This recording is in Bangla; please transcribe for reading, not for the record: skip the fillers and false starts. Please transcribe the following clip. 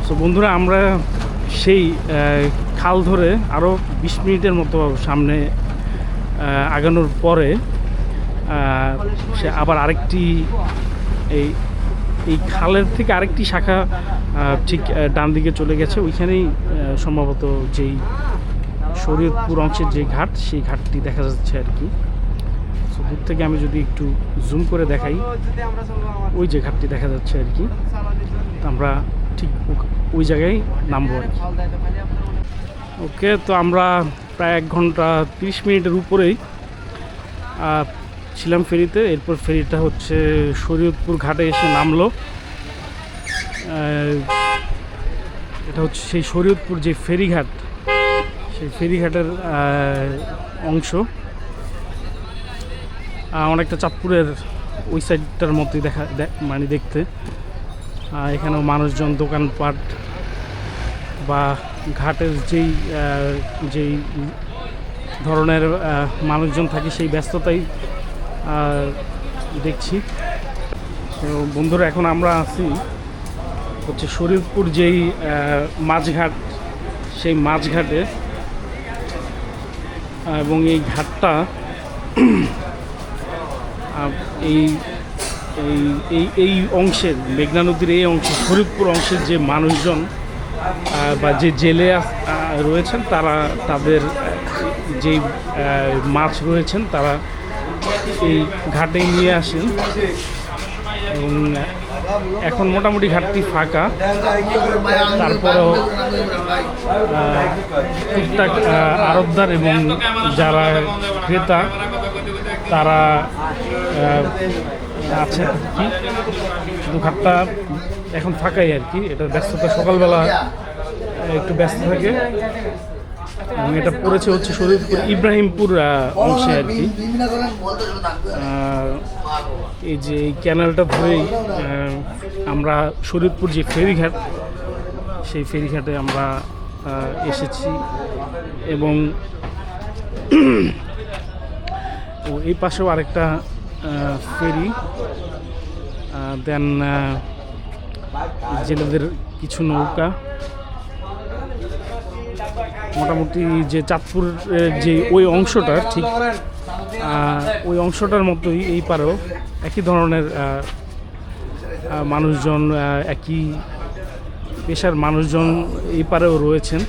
তো বন্ধুরা, আমরা সেই খাল ধরে আরও 20 মিনিটের মতো সামনে আগানোর পরে সে আবার আরেকটি এই এই খালের থেকে আরেকটি শাখা ঠিক ডান দিকে চলে গেছে। ওইখানেই সম্ভবত যেই শরীয়তপুর অংশের যে ঘাট, সেই ঘাটটি দেখা যাচ্ছে আর কি। তো দূর থেকে আমি যদি একটু জুম করে দেখাই, ওই যে ঘাটটি দেখা যাচ্ছে আর কি। আমরা ঠিক ওই জায়গায় নামবো আর কি। ওকে, তো আমরা প্রায় 1 ঘন্টা 30 মিনিটের উপরেই ছিলাম ফেরিতে। এরপর ফেরিটা হচ্ছে শরীয়তপুর ঘাটে এসে নামলো। এটা হচ্ছে সেই শরীয়তপুর যে ফেরিঘাট, সেই ফেরিঘাটের অংশ। অনেকটা চাঁদপুরের ওই সাইডটার মতোই মানে দেখতে। এখানেও মানুষজন, দোকানপাট বা ঘাটের যেই ধরনের মানুষজন থাকে, সেই ব্যস্ততাই দেখছি। তো বন্ধুরা, এখন আমরা আছি হচ্ছে শরীয়তপুর যেই মাছঘাট, সেই মাছঘাটে। এবং এই ঘাটটা এই এই এই অংশের, মেঘনা নদীর এই অংশে, শরীয়তপুর অংশের যে মানুষজন বা যে জেলে রয়েছেন, তাদের যেই মাছ রয়েছেন তারা এই ঘাটে নিয়ে আসেন। এবং এখন মোটামুটি ঘাটটি ফাঁকা, তারপরেও টুকটাক আড়তদার এবং যারা ক্রেতা তারা আছে আর কি। শুধু ঘাটটা এখন ফাঁকাই আর কি। এটা ব্যস্ততা সকালবেলা একটু ব্যস্ত থাকে। এবং এটা পড়েছে হচ্ছে শরীয়তপুর ইব্রাহিমপুর অংশে আর কি। এই যে এই ক্যানালটা ধরেই আমরা শরীয়তপুর যে ফেরিঘাট, সেই ফেরিঘাটে আমরা এসেছি। এবং এই পাশেও আরেকটা ফেরি, দেন জেলেদের কিছু নৌকা। মোটামুটি যে চাঁদপুরের যে ওই অংশটা, ঠিক ওই অংশটার মতোই এই পারেও একই ধরনের মানুষজন, একই পেশার মানুষজন এই পারেও রয়েছেন।